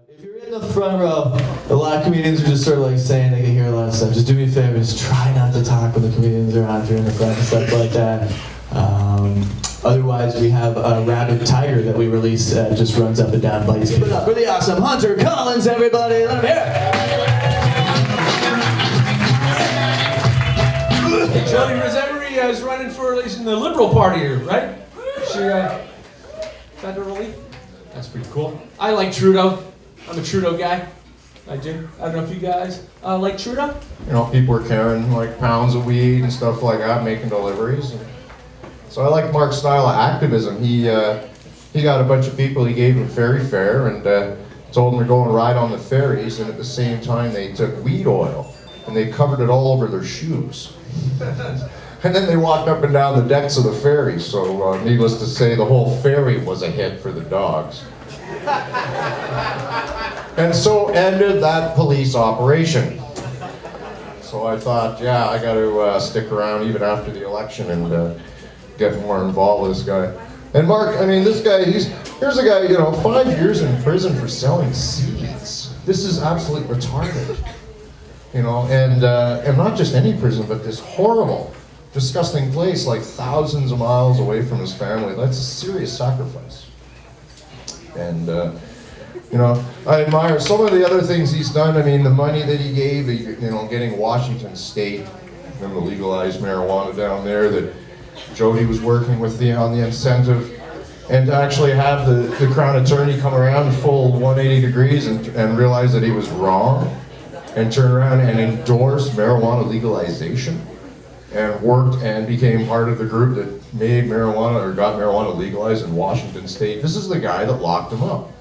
If you're in the front row, a lot of comedians are just sort of like saying they can hear a lot of stuff. Just do me a favor, just try not to talk when the comedians are on if you're in the front and stuff like that. Otherwise, we have a rabid tiger that we released that just runs up and down, bites. Give it up for the awesome Hunter Collins, everybody. Let him hear it. Jody Emery is running for election in the Liberal Party here, right? She federally. That's pretty cool. I like Trudeau. I'm a Trudeau guy. I do. I don't know if you guys like Trudeau. You know, people are carrying like pounds of weed and stuff like that, making deliveries. So I like Mark's style of activism. He got a bunch of people, he gave them ferry fare and told them to go and ride on the ferries, and at the same time they took weed oil and they covered it all over their shoes. And then they walked up and down the decks of the ferry, so needless to say, the whole ferry was a hit for the dogs. And so ended that police operation. So I thought, yeah, I got to stick around even after the election and get more involved with this guy. And Mark, I mean, this guy, here's a guy, you know, 5 years in prison for selling seeds. This is absolutely retarded. You know, and not just any prison, but this horrible, disgusting place, like thousands of miles away from his family. That's a serious sacrifice. And, you know, I admire some of the other things he's done. I mean, the money that he gave, you know, getting Washington State, them to legalize marijuana down there, that Jody was working with on the incentive, and to actually have the Crown Attorney come around full 180 degrees and realize that he was wrong, and turn around and endorse marijuana legalization, and worked and became part of the group that made marijuana, or got marijuana legalized in Washington State. This is the guy that locked him up.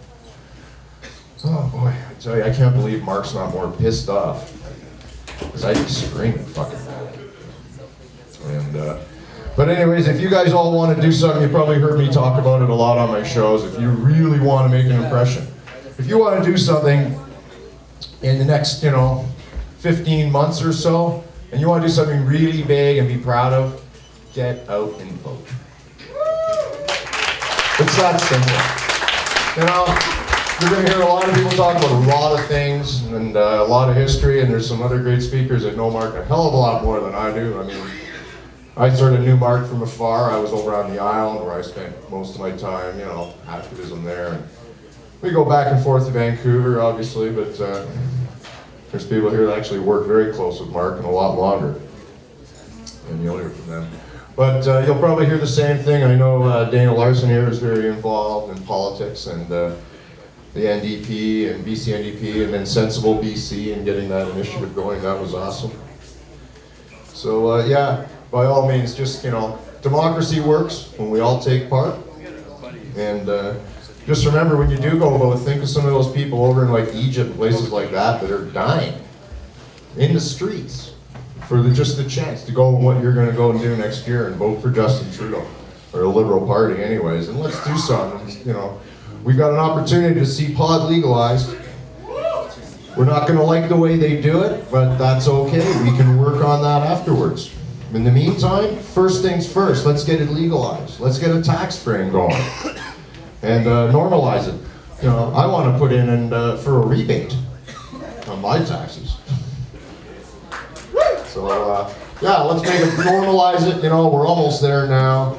Oh boy, I tell you, I can't believe Mark's not more pissed off. Because I'd be screaming fucking mad. And, but anyways, if you guys all want to do something, you probably heard me talk about it a lot on my shows. If you really want to make an impression, if you want to do something in the next, you know, 15 months or so, and you want to do something really big and be proud of, get out and vote. It's that simple. You know, you're going to hear a lot of people talk about a lot of things and a lot of history, and there's some other great speakers that know Mark a hell of a lot more than I do. I mean, I sort of knew Mark from afar. I was over on the island where I spent most of my time, you know, activism there. And we go back and forth to Vancouver, obviously, but there's people here that actually work very close with Mark and a lot longer. And you'll hear from them. But you'll probably hear the same thing. I know Dana Larson here is very involved in politics and the NDP and BC NDP and then Sensible BC and getting that initiative going. That was awesome. So yeah, by all means, just, you know, democracy works when we all take part. And just remember, when you do go vote, think of some of those people over in like Egypt, places like that are dying in the streets for just the chance to go what you're going to go and do next year and vote for Justin Trudeau, or the Liberal Party anyways. And let's do something. You know, we've got an opportunity to see pot legalized. We're not going to like the way they do it, but that's okay. We can work on that afterwards. In the meantime, first things first, let's get it legalized. Let's get a tax frame going and normalize it. You know, I want to put in for a rebate on my taxes. So yeah, let's make it, normalize it. You know, we're almost there now.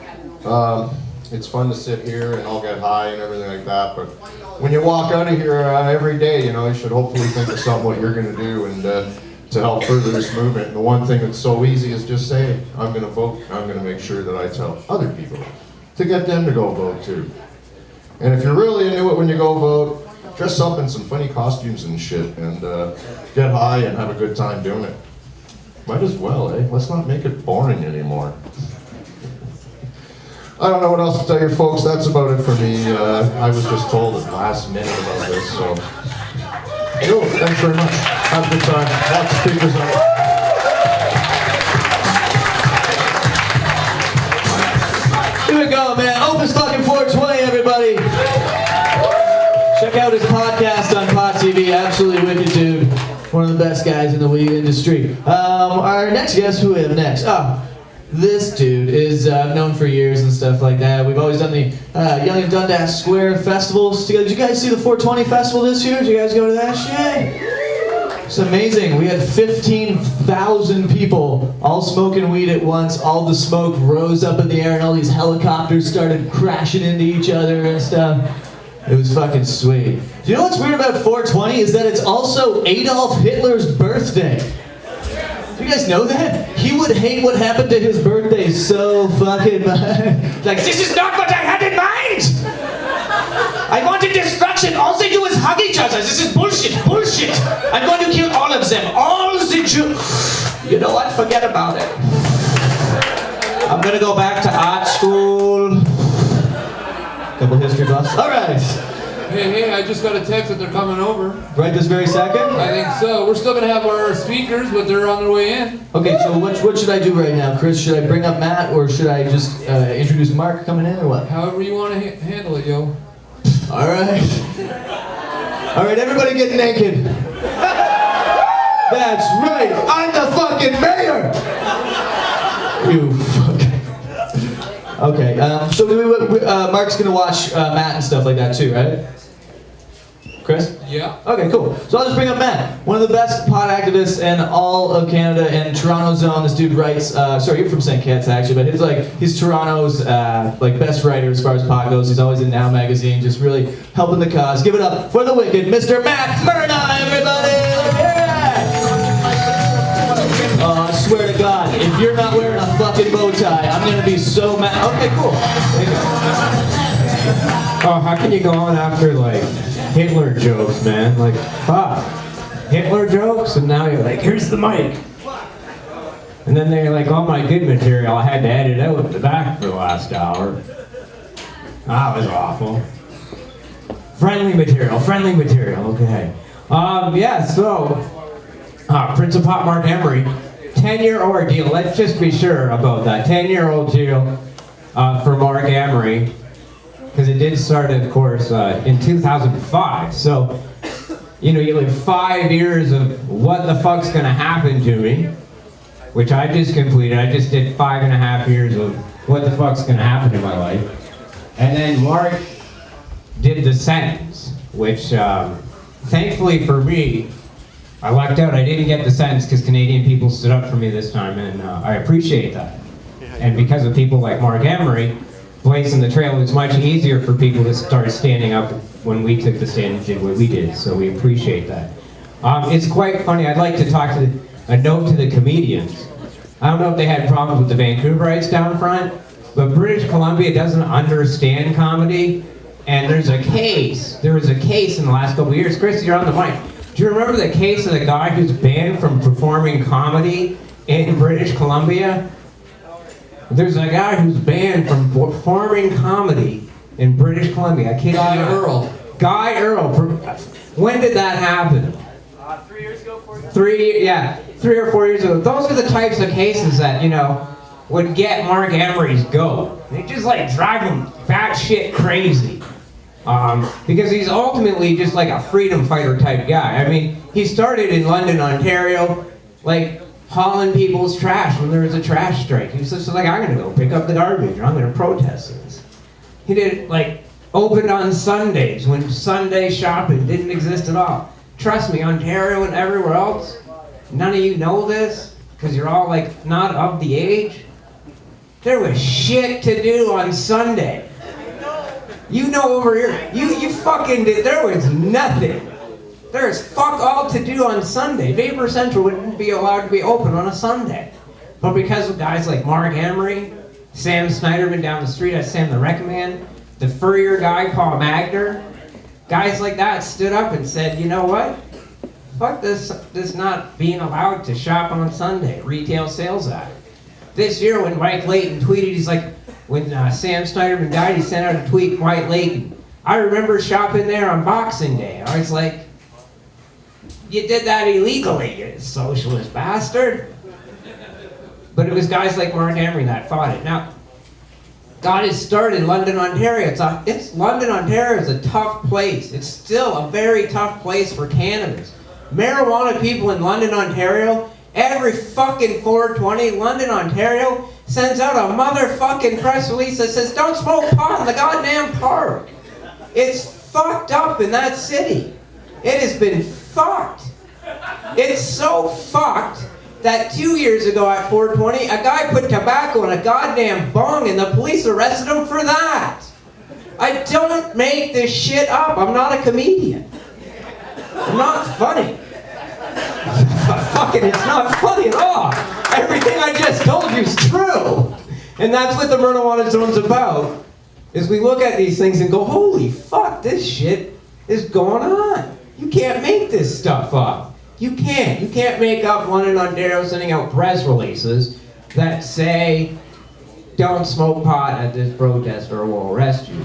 It's fun to sit here and I'll get high and everything like that, but when you walk out of here every day, you know, you should hopefully think of something what you're going to do and to help further this movement. And the one thing that's so easy is just say, I'm going to vote. I'm going to make sure that I tell other people to get them to go vote too. And if you're really into it when you go vote, dress up in some funny costumes and shit and get high and have a good time doing it. Might as well, eh? Let's not make it boring anymore. I don't know what else to tell you folks. That's about it for me. I was just told at the last minute about this, so. Yo, thanks very much. Have a good time. Lots of speakers on it. Here we go, man. Opus fucking 420, everybody. Check out his podcast on Pod TV. Absolutely wicked dude. One of the best guys in the weed industry. Our next guest, who we have next? Oh, This dude is known for years and stuff like that. We've always done the Young and Dundas Square festivals. Did you guys see the 420 festival this year? Did you guys go to that shit? It's amazing. We had 15,000 people all smoking weed at once. All the smoke rose up in the air and all these helicopters started crashing into each other and stuff. It was fucking sweet. Do you know what's weird about 420 is that it's also Adolf Hitler's birthday. Do you guys know that? He would hate what happened to his birthday so fucking much. Like, this is not what I had in mind! I wanted destruction. All they do is hug each other. This is bullshit, bullshit. I'm going to kill all of them. All the Jews. You know what? Forget about it. I'm going to go back to art school. Couple history buffs. All right. Hey, I just got a text that they're coming over. Right this very second? I think so. We're still going to have our speakers, but they're on their way in. Okay, so what should I do right now, Chris? Should I bring up Matt, or should I just introduce Mark coming in, or what? However you want to handle it, yo. All right. All right, everybody get naked. That's right. I'm the fucking mayor. You fucking. Okay. So Mark's gonna watch Matt and stuff like that too, right? Chris? Yeah. Okay, cool. So I'll just bring up Matt, one of the best pot activists in all of Canada and Toronto zone. This dude writes. Sorry, you're from St. Kitts actually, but he's Toronto's best writer as far as pot goes. He's always in Now magazine, just really helping the cause. Give it up for the wicked, Mr. Matt Murna, everybody! Yeah! Oh, I swear to God, if you're not wearing a fucking bow tie, I'm gonna be so mad. Okay, cool. Oh, how can you go on after like Hitler jokes, man? Like, fuck. Hitler jokes, and now you're like, here's the mic. And then they're like, all my good material, I had to edit out at the back for the last hour. That was awful. Friendly material, okay. Yeah, so, Prince of Pop Marc Emery, 10-year ordeal, let's just be sure about that. 10-year ordeal for Marc Emery. Because it did start, of course, in 2005. So, you know, you live 5 years of what the fuck's gonna happen to me, which I just completed. I just did 5.5 years of what the fuck's gonna happen in my life. And then Mark did the sentence, which, thankfully for me, I lucked out. I didn't get the sentence because Canadian people stood up for me this time, and I appreciate that. And because of people like Marc Emery, blazing the trail, it's much easier for people to start standing up when we took the stand and did what we did, so we appreciate that. It's quite funny. I'd like to talk to a note to the comedians. I don't know if they had problems with the Vancouverites down front, but British Columbia doesn't understand comedy, and there was a case in the last couple of years. Chris, you're on the mic. Do you remember the case of the guy who's banned from performing comedy in British Columbia? There's a guy who's banned from performing comedy in British Columbia. I kid you not. Guy Earl. When did that happen? 3 years ago, 4 years ago. 3 or 4 years ago. Those are the types of cases that, you know, would get Marc Emery's goat. They just like drive him batshit crazy. Because he's ultimately just like a freedom fighter type guy. I mean, he started in London, Ontario, like hauling people's trash when there was a trash strike. He was just like, I'm gonna go pick up the garbage, or I'm gonna protest this. He did like opened on Sundays when Sunday shopping didn't exist at all. Trust me, Ontario and everywhere else, none of you know this because you're all like not of the age. There was shit to do on Sunday. You know over here, you fucking did, there was nothing. There's fuck all to do on Sunday. Vapor Central wouldn't be allowed to be open on a Sunday. But because of guys like Marc Emery, Sam Snyderman down the street, that's Sam the Wreck Man, the furrier guy, Paul Magner, guys like that stood up and said, you know what? Fuck this not being allowed to shop on Sunday, Retail Sales Act. This year when Mike Layton tweeted, he's like, when Sam Snyderman died, he sent out a tweet, Mike Layton, I remember shopping there on Boxing Day. I was like, you did that illegally, you socialist bastard. But it was guys like Marc Emery that fought it. Now, got his start in London, Ontario. London, Ontario is a tough place. It's still a very tough place for cannabis. Marijuana people in London, Ontario, every fucking 420, London, Ontario, sends out a motherfucking press release that says, don't smoke pot in the goddamn park. It's fucked up in that city. It has been fucked. It's so fucked that 2 years ago at 420, a guy put tobacco in a goddamn bong and the police arrested him for that. I don't make this shit up. I'm not a comedian. I'm not funny. Fucking, it's not funny at all. Everything I just told you is true. And that's what the marijuana zone's about. Is we look at these things and go, holy fuck, this shit is going on. You can't make this stuff up. You can't. You can't make up London, Ontario sending out press releases that say, don't smoke pot at this protest or we'll arrest you.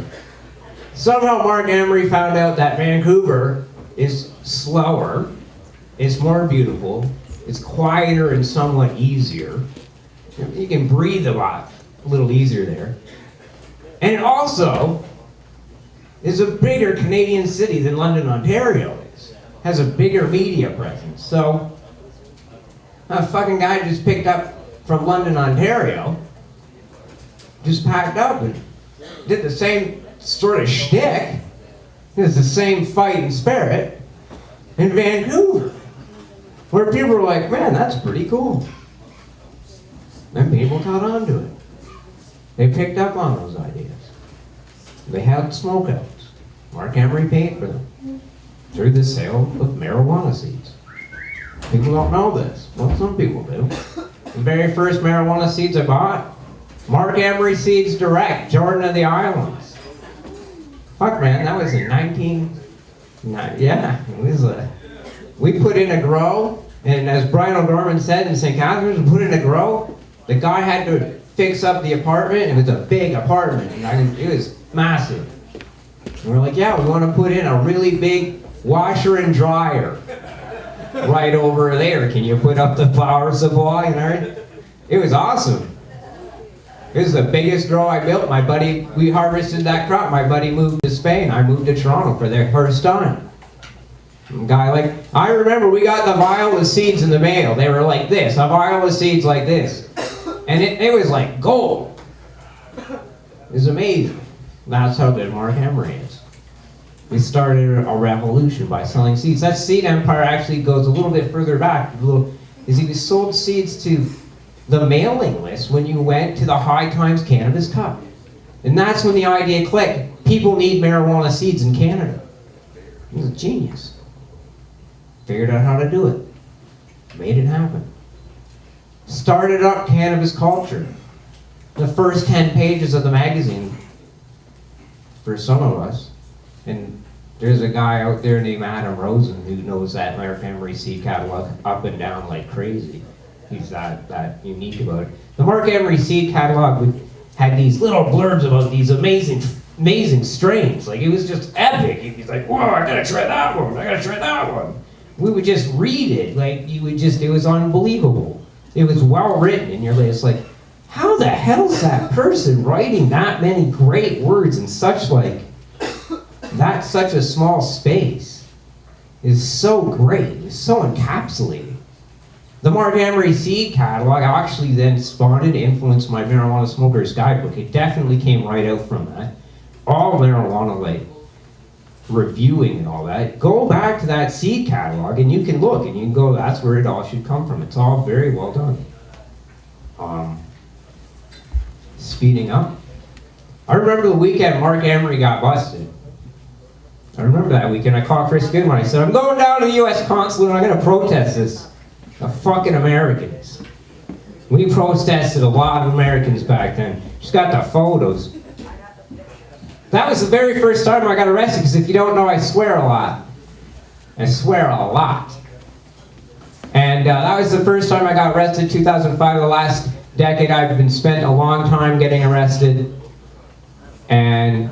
Somehow Marc Emery found out that Vancouver is slower, it's more beautiful, it's quieter and somewhat easier. You can breathe a little easier there. And it also is a bigger Canadian city than London, Ontario is. Has a bigger media presence. So, a fucking guy just picked up from London, Ontario, just packed up and did the same sort of shtick. It was the same fighting spirit in Vancouver, where people were like, man, that's pretty cool. And people caught on to it. They picked up on those ideas. They had smokeouts. Marc Emery paid for them through the sale of marijuana seeds. People don't know this. Well, some people do. The very first marijuana seeds I bought, Marc Emery Seeds Direct, Jordan of the Islands. Fuck, man, that was in we put in a grow, and as Brian O'Gorman said in St. Catharines, we put in a grow. The guy had to fix up the apartment. It was a big apartment, and it was massive. And we're like, yeah, we want to put in a really big washer and dryer right over there. Can you put up the power supply and everything? It was awesome. It was the biggest grow I built. My buddy, we harvested that crop. My buddy moved to Spain. I moved to Toronto for their first time. I remember we got the vial with seeds in the mail. They were like this, a vial with seeds like this. And it was like gold. It was amazing. That's how good Marc Emery is. We started a revolution by selling seeds. That seed empire actually goes a little bit further back. He sold seeds to the mailing list when you went to the High Times Cannabis Cup. And that's when the idea clicked. People need marijuana seeds in Canada. He was a genius. Figured out how to do it. Made it happen. Started up cannabis culture. The first 10 pages of the magazine, for some of us. And there's a guy out there named Adam Rosen who knows that Marc Emery seed catalog up and down like crazy. He's that unique about it. The Marc Emery seed catalog had these little blurbs about these amazing strains. Like, it was just epic. He's like, whoa, I gotta try that one. I gotta try that one. We would just read it. Like, it was unbelievable. It was well written, and it's like, how the hell's that person writing that many great words in such a small space? It's so great. It's so encapsulating. The Marc Emery seed catalog actually then spawned and influenced my Marijuana Smoker's Guidebook. It definitely came right out from that. All marijuana, reviewing and all that. Go back to that seed catalog and you can look and you can go, that's where it all should come from. It's all very well done. Speeding up. I remember the weekend Marc Emery got busted. I remember that weekend. I called Chris Goodwin. I said, I'm going down to the U.S. consulate and I'm going to protest this. The fucking Americans. We protested a lot of Americans back then. Just got the photos. That was the very first time I got arrested, because if you don't know, I swear a lot. I swear a lot. And that was the first time I got arrested, 2005. The last decade I've been spent a long time getting arrested. And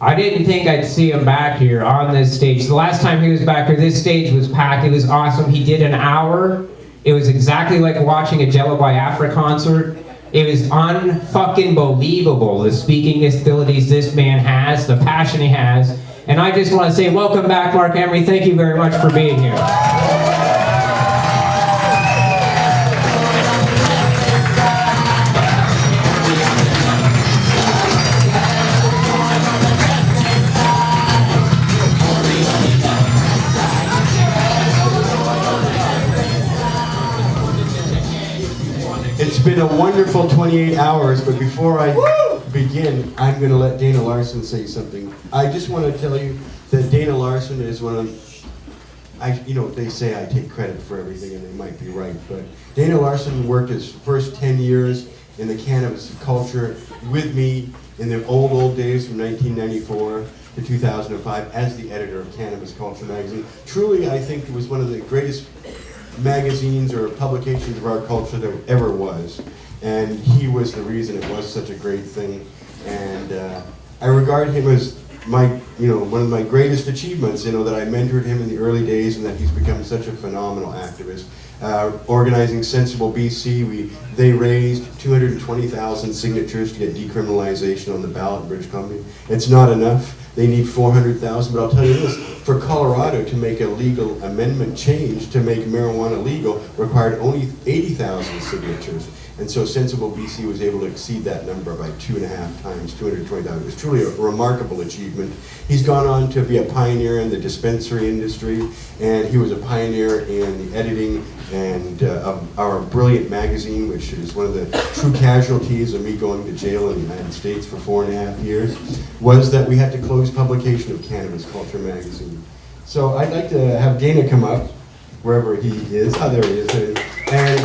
I didn't think I'd see him back here on this stage. The last time he was back here, this stage was packed. It was awesome. He did an hour. It was exactly like watching a Jello by Afra concert. It was unfucking believable, the speaking abilities this man has, the passion he has. And I just want to say, welcome back, Marc Emery. Thank you very much for being here. been a wonderful 28 hours, but before I begin, I'm going to let Dana Larson say something. I just want to tell you that Dana Larson is one of, they say I take credit for everything, and they might be right, but Dana Larson worked his first 10 years in the cannabis culture with me in the old days from 1994 to 2005 as the editor of Cannabis Culture magazine. Truly, I think it was one of the greatest magazines or publications of our culture there ever was, and he was the reason it was such a great thing. And I regard him as one of my greatest achievements. That I mentored him in the early days, and that he's become such a phenomenal activist. Organizing Sensible BC, they raised 220,000 signatures to get decriminalization on the ballot in British Columbia. It's not enough. They need 400,000, but I'll tell you this, for Colorado to make a legal amendment change to make marijuana legal required only 80,000 signatures. And so Sensible BC was able to exceed that number by 2.5 times, 220,000. It was truly a remarkable achievement. He's gone on to be a pioneer in the dispensary industry, and he was a pioneer in the editing and of our brilliant magazine, which is one of the true casualties of me going to jail in the United States for 4.5 years, was that we had to close publication of Cannabis Culture magazine. So I'd like to have Dana come up, wherever he is. Oh, there he is. And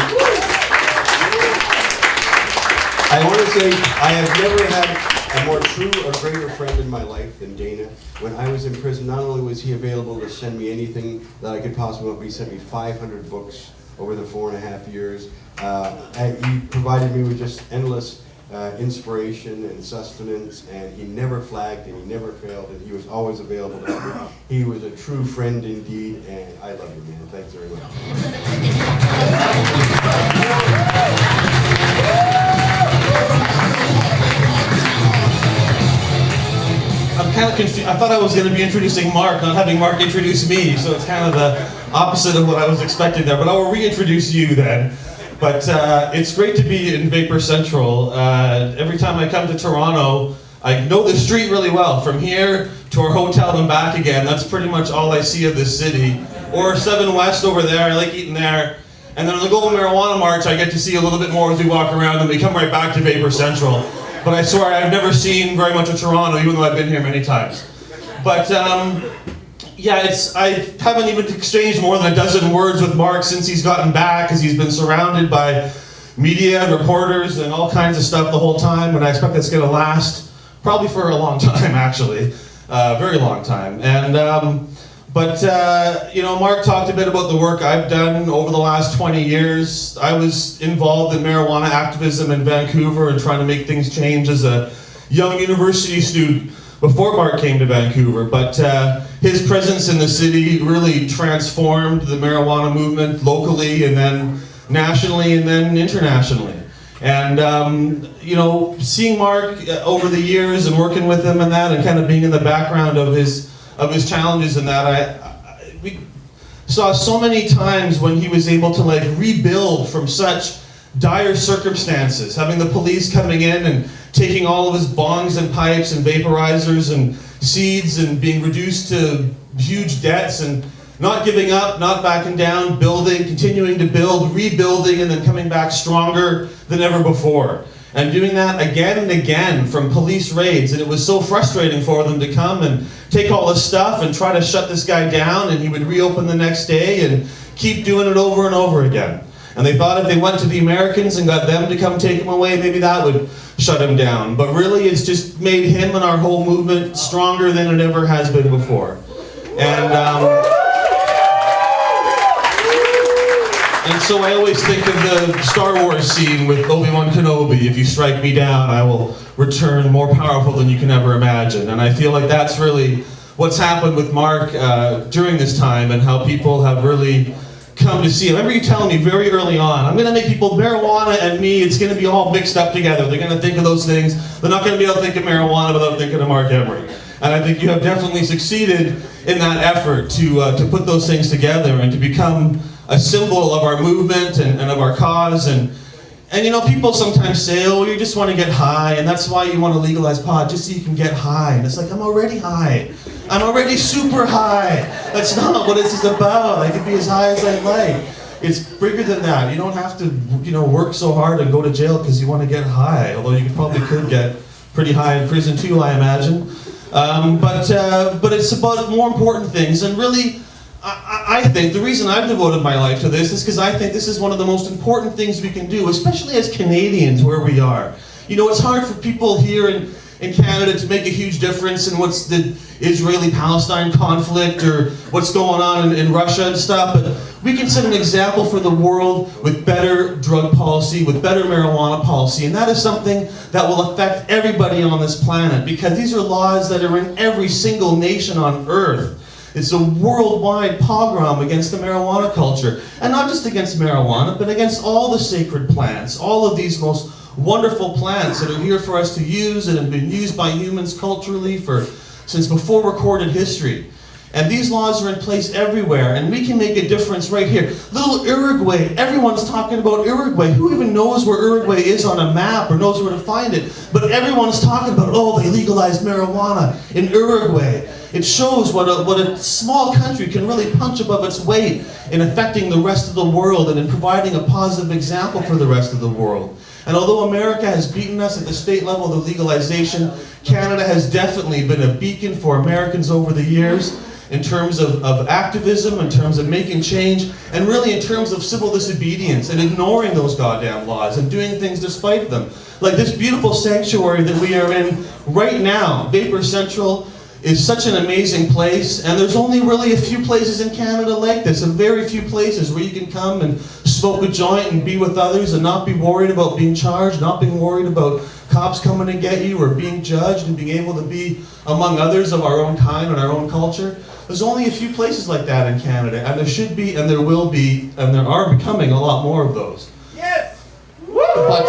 I want to say I have never had a more true or greater friend in my life than Dana. When I was in prison, not only was he available to send me anything that I could possibly want, but he sent me 500 books over the 4.5 years. He provided me with just endless inspiration and sustenance, and he never flagged and he never failed, and he was always available to help me. He was a true friend indeed, and I love you, man. Thanks very much. I'm kind of confused. I thought I was going to be introducing Mark, not having Mark introduce me, so it's kind of the opposite of what I was expecting there. But I will reintroduce you then. But it's great to be in Vapor Central. Every time I come to Toronto, I know the street really well. From here to our hotel and back again, that's pretty much all I see of this city. Or 7 West over there, I like eating there. And then on the Global Marijuana March, I get to see a little bit more as we walk around, and we come right back to Vapor Central. But I swear I've never seen very much of Toronto, even though I've been here many times. But yeah, I haven't even exchanged more than a dozen words with Mark since he's gotten back, because he's been surrounded by media and reporters and all kinds of stuff the whole time, and I expect that's going to last probably for a long time, actually, very long time. And Mark talked a bit about the work I've done over the last 20 years. I was involved in marijuana activism in Vancouver and trying to make things change as a young university student before Mark came to Vancouver. But his presence in the city really transformed the marijuana movement locally, and then nationally, and then internationally. And seeing Mark over the years and working with him and that, and kind of being in the background of his challenges and that, we saw so many times when he was able to rebuild from such dire circumstances, having the police coming in and taking all of his bongs and pipes and vaporizers and seeds, and being reduced to huge debts, and not giving up, not backing down, building, continuing to build, rebuilding, and then coming back stronger than ever before. And doing that again and again from police raids. And it was so frustrating for them to come and take all this stuff and try to shut this guy down, and he would reopen the next day and keep doing it over and over again. And they thought if they went to the Americans and got them to come take him away, maybe that would shut him down. But really, it's just made him and our whole movement stronger than it ever has been before. And so I always think of the Star Wars scene with Obi-Wan Kenobi: if you strike me down, I will return more powerful than you can ever imagine. And I feel like that's really what's happened with Mark during this time, and how people have really come to see him. I remember you telling me very early on, I'm going to make people, marijuana and me, it's going to be all mixed up together. They're going to think of those things. They're not going to be able to think of marijuana without thinking of Marc Emery. And I think you have definitely succeeded in that effort to put those things together and to become a symbol of our movement and of our cause. And people sometimes say, oh, you just want to get high, and that's why you want to legalize pot, just so you can get high. And it's like, I'm already high. I'm already super high. That's not what this is about. I can be as high as I like. It's bigger than that. You don't have to, work so hard and go to jail because you want to get high. Although you probably could get pretty high in prison too, I imagine. But it's about more important things. And really, I think the reason I've devoted my life to this is because I think this is one of the most important things we can do, especially as Canadians where we are. It's hard for people here in Canada to make a huge difference in what's the Israeli-Palestine conflict or what's going on in Russia and stuff, but we can set an example for the world with better drug policy, with better marijuana policy, and that is something that will affect everybody on this planet, because these are laws that are in every single nation on earth. It's a worldwide pogrom against the marijuana culture, and not just against marijuana, but against all the sacred plants, all of these most wonderful plants that are here for us to use and have been used by humans culturally since before recorded history. And these laws are in place everywhere, and we can make a difference right here. Little Uruguay, everyone's talking about Uruguay. Who even knows where Uruguay is on a map or knows where to find it? But everyone's talking about, they legalized marijuana in Uruguay. It shows what a small country can really punch above its weight in affecting the rest of the world and in providing a positive example for the rest of the world. And although America has beaten us at the state level of legalization, Canada has definitely been a beacon for Americans over the years in terms of activism, in terms of making change, and really in terms of civil disobedience and ignoring those goddamn laws and doing things despite them. Like this beautiful sanctuary that we are in right now, Vapor Central, is such an amazing place, and there's only really a few places in Canada like this, and very few places where you can come and smoke a joint and be with others and not be worried about being charged, not being worried about cops coming to get you or being judged, and being able to be among others of our own kind and our own culture. There's only a few places like that in Canada, and there should be, and there will be, and there are becoming a lot more of those. Yes! But,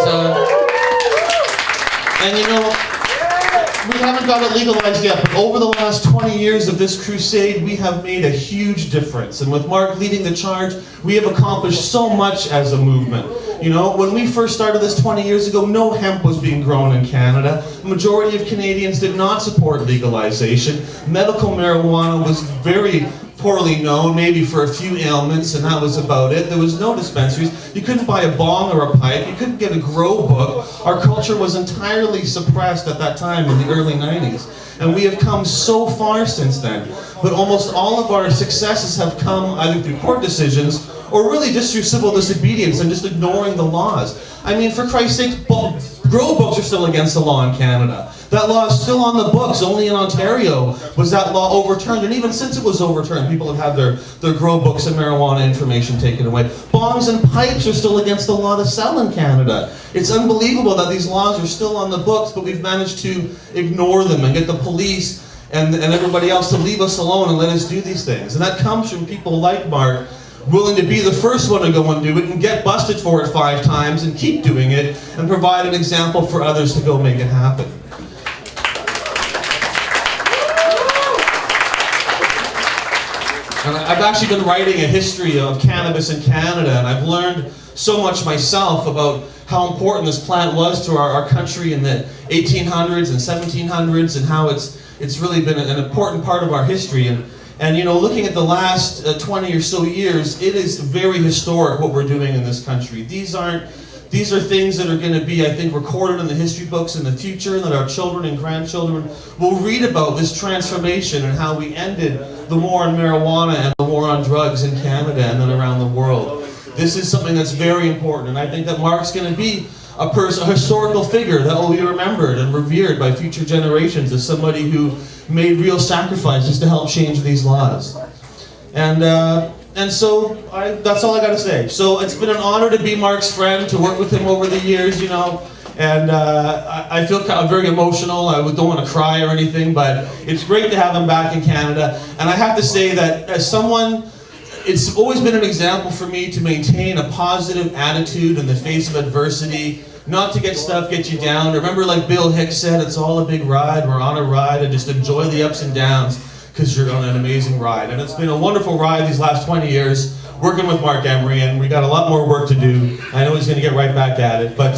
we haven't got it legalized yet, but over the last 20 years of this crusade, we have made a huge difference. And with Marc leading the charge, we have accomplished so much as a movement. When we first started this 20 years ago, no hemp was being grown in Canada. The majority of Canadians did not support legalization. Medical marijuana was very poorly known, maybe for a few ailments, and that was about it. There was no dispensaries. You couldn't buy a bong or a pipe. You couldn't get a grow book. Our culture was entirely suppressed at that time in the early 90s. And we have come so far since then. But almost all of our successes have come either through court decisions or really just through civil disobedience and just ignoring the laws. I mean, for Christ's sake, grow books are still against the law in Canada. That law is still on the books. Only in Ontario was that law overturned. And even since it was overturned, people have had their grow books and marijuana information taken away. Bongs and pipes are still against the law to sell in Canada. It's unbelievable that these laws are still on the books, but we've managed to ignore them and get the police and everybody else to leave us alone and let us do these things. And that comes from people like Marc, willing to be the first one to go and do it and get busted for it 5 times and keep doing it and provide an example for others to go make it happen. And I've actually been writing a history of cannabis in Canada, and I've learned so much myself about how important this plant was to our country in the 1800s and 1700s, and how it's really been an important part of our history. And looking at the last 20 or so years, it is very historic what we're doing in this country. These are things that are going to be, I think, recorded in the history books in the future, and that our children and grandchildren will read about this transformation and how we ended the war on marijuana and the war on drugs in Canada and then around the world. This is something that's very important, and I think that Marc's going to be a historical figure that will be remembered and revered by future generations as somebody who made real sacrifices to help change these laws. And so that's all I got to say. So it's been an honor to be Marc's friend, to work with him over the years, and I feel kind of very emotional. I don't want to cry or anything, but it's great to have him back in Canada. And I have to say that as someone, it's always been an example for me to maintain a positive attitude in the face of adversity, not to get you down. Remember, like Bill Hicks said, it's all a big ride. We're on a ride, and just enjoy the ups and downs, because you're on an amazing ride. And it's been a wonderful ride these last 20 years, working with Marc Emery, and we got a lot more work to do. I know he's going to get right back at it. But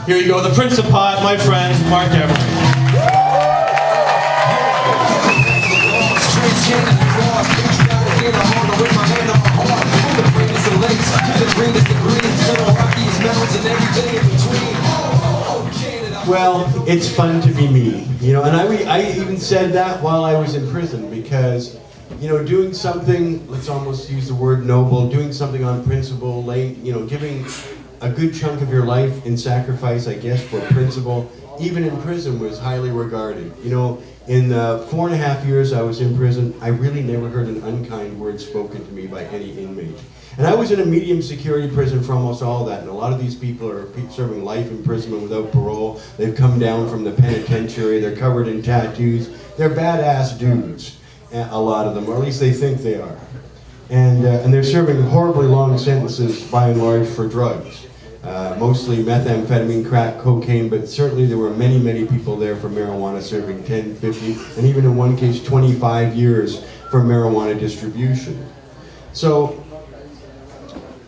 here you go, the Prince of Pot, my friend, Marc Emery. it's fun to be me, you know. And I even said that while I was in prison because, you know, doing something, let's almost use the word noble, doing something on principle, giving a good chunk of your life in sacrifice, I guess, for principle, even in prison was highly regarded. You know, in the 4.5 years I was in prison, I really never heard an unkind word spoken to me by any inmate. And I was in a medium security prison for almost all of that, and a lot of these people are serving life imprisonment without parole. They've come down from the penitentiary, they're covered in tattoos. They're badass dudes, a lot of them, or at least they think they are. And they're serving horribly long sentences, by and large, for drugs. Mostly methamphetamine, crack, cocaine, but certainly there were many, many people there for marijuana, serving 10, 50, and even in one case, 25 years for marijuana distribution. So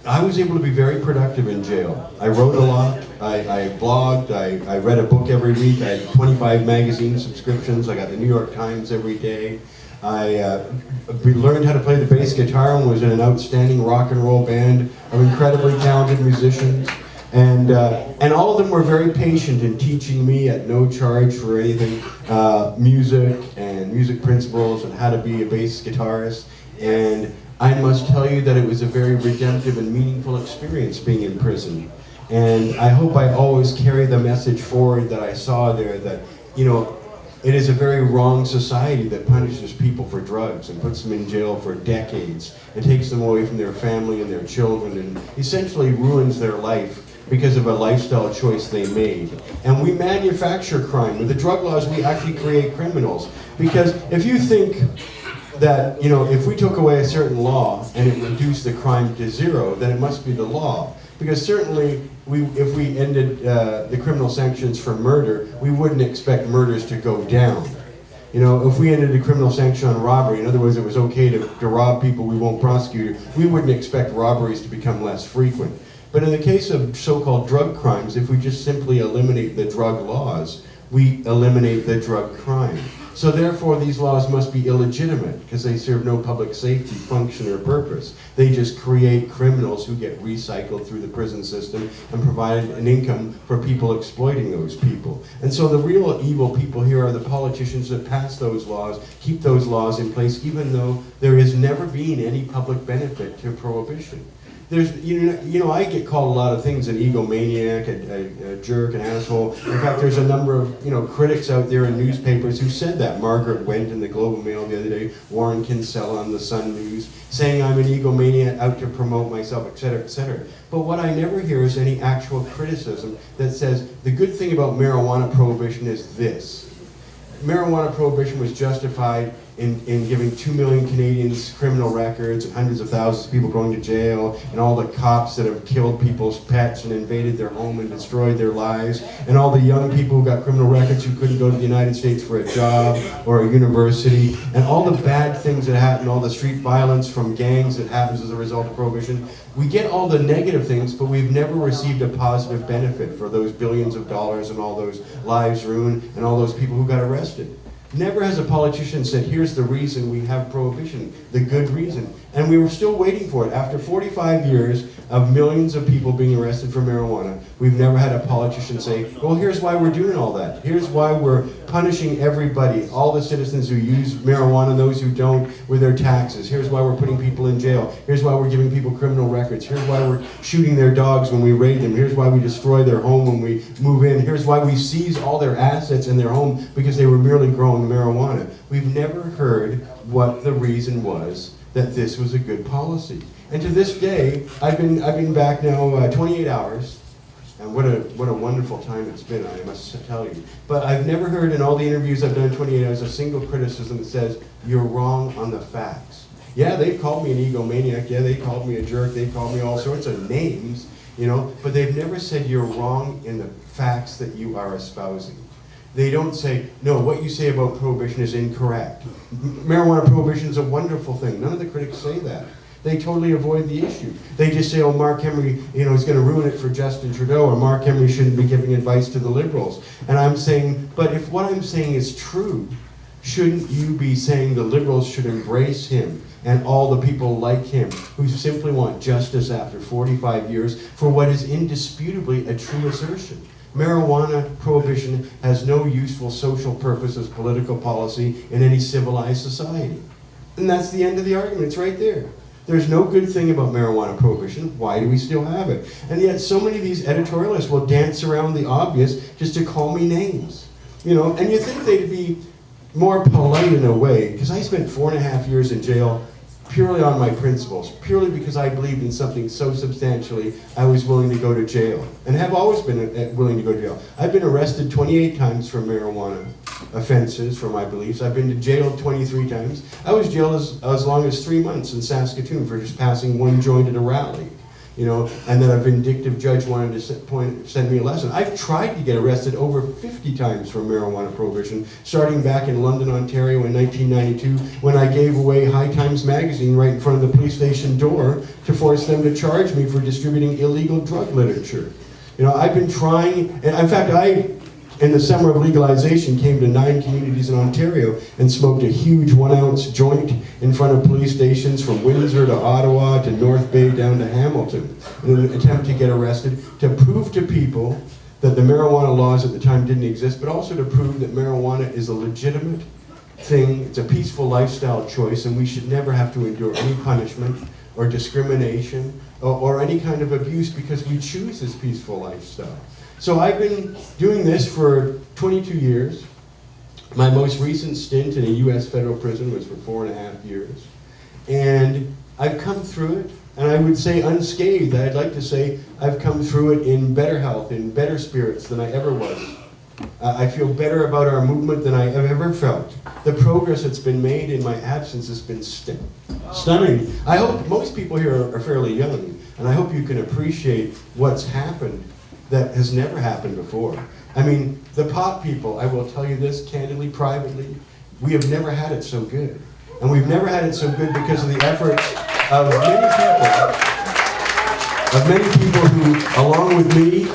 I was able to be very productive in jail. I wrote a lot, I blogged, I read a book every week, I had 25 magazine subscriptions, I got the New York Times every day. We learned how to play the bass guitar and was in an outstanding rock and roll band of incredibly talented musicians. And all of them were very patient in teaching me at no charge for anything, music and music principles and how to be a bass guitarist. And I must tell you that it was a very redemptive and meaningful experience being in prison. And I hope I always carry the message forward that I saw there that, you know, it is a very wrong society that punishes people for drugs and puts them in jail for decades and takes them away from their family and their children and essentially ruins their life because of a lifestyle choice they made. And we manufacture crime. With the drug laws, we actually create criminals. Because if you think that, you know, if we took away a certain law and it reduced the crime to zero, then it must be the law. Because certainly, if we ended the criminal sanctions for murder, we wouldn't expect murders to go down. You know, if we ended the criminal sanction on robbery, in other words, it was okay to rob people, we won't prosecute it, we wouldn't expect robberies to become less frequent. But in the case of so-called drug crimes, if we just simply eliminate the drug laws, we eliminate the drug crime. So therefore, these laws must be illegitimate because they serve no public safety function or purpose. They just create criminals who get recycled through the prison system and provide an income for people exploiting those people. And so the real evil people here are the politicians that pass those laws, keep those laws in place, even though there has never been any public benefit to prohibition. There's, you know, I get called a lot of things, an egomaniac, a jerk, an asshole. In fact, there's a number of, you know, critics out there in newspapers who said that. Margaret Wendt in the Globe and Mail the other day, Warren Kinsella on the Sun News, saying I'm an egomaniac out to promote myself, etc., etc. But what I never hear is any actual criticism that says the good thing about marijuana prohibition is this. Marijuana prohibition was justified in giving 2 million Canadians criminal records and hundreds of thousands of people going to jail and all the cops that have killed people's pets and invaded their home and destroyed their lives and all the young people who got criminal records who couldn't go to the United States for a job or a university and all the bad things that happen, all the street violence from gangs that happens as a result of prohibition. We get all the negative things, but we've never received a positive benefit for those billions of dollars and all those lives ruined and all those people who got arrested. Never has a politician said, here's the reason we have prohibition, the good reason. And we were still waiting for it. After 45 years of millions of people being arrested for marijuana, we've never had a politician say, well, here's why we're doing all that. Here's why we're punishing everybody, all the citizens who use marijuana, those who don't, with their taxes. Here's why we're putting people in jail. Here's why we're giving people criminal records. Here's why we're shooting their dogs when we raid them. Here's why we destroy their home when we move in. Here's why we seize all their assets in their home because they were merely growing marijuana. We've never heard what the reason was that this was a good policy. And to this day, I've been back now 28 hours, and what a wonderful time it's been, I must tell you. But I've never heard in all the interviews I've done in 28 hours a single criticism that says, you're wrong on the facts. Yeah, they've called me an egomaniac, yeah, they called me a jerk, they called me all sorts of names, you know, but they've never said you're wrong in the facts that you are espousing. They don't say, no, what you say about prohibition is incorrect. Marijuana prohibition is a wonderful thing. None of the critics say that. They totally avoid the issue. They just say, oh, Marc Emery, you know, is going to ruin it for Justin Trudeau, or Marc Emery shouldn't be giving advice to the Liberals. And I'm saying, but if what I'm saying is true, shouldn't you be saying the Liberals should embrace him and all the people like him who simply want justice after 45 years for what is indisputably a true assertion? marijuana prohibition has no useful social purpose as political policy in any civilized society. And that's the end of the argument. It's right there. There's no good thing about marijuana prohibition. Why do we still have it? And yet so many of these editorialists will dance around the obvious just to call me names. You know, and you think they'd be more polite in a way, because I spent 4.5 years in jail purely on my principles, purely because I believed in something so substantially I was willing to go to jail, and have always been willing to go to jail. I've been arrested 28 times for marijuana offenses for my beliefs. I've been to jail 23 times. I was jailed as long as 3 months in Saskatoon for just passing one joint at a rally. You know, and then a vindictive judge wanted to send me a lesson. I've tried to get arrested over 50 times for marijuana prohibition, starting back in London, Ontario in 1992, when I gave away High Times magazine right in front of the police station door to force them to charge me for distributing illegal drug literature. You know, I've been trying, and in fact, in the summer of legalization, came to 9 communities in Ontario and smoked a huge 1-ounce joint in front of police stations from Windsor to Ottawa to North Bay down to Hamilton in an attempt to get arrested, to prove to people that the marijuana laws at the time didn't exist, but also to prove that marijuana is a legitimate thing, it's a peaceful lifestyle choice, and we should never have to endure any punishment or discrimination or any kind of abuse because we choose this peaceful lifestyle. So I've been doing this for 22 years. My most recent stint in a U.S. federal prison was for 4.5 years. And I've come through it, and I would say unscathed. I'd like to say I've come through it in better health, in better spirits than I ever was. I feel better about our movement than I have ever felt. The progress that's been made in my absence has been stunning. I hope most people here are fairly young, and I hope you can appreciate what's happened that has never happened before. I mean, the pot people, I will tell you this candidly, privately, we have never had it so good. And we've never had it so good because of the efforts of many people who, along with me,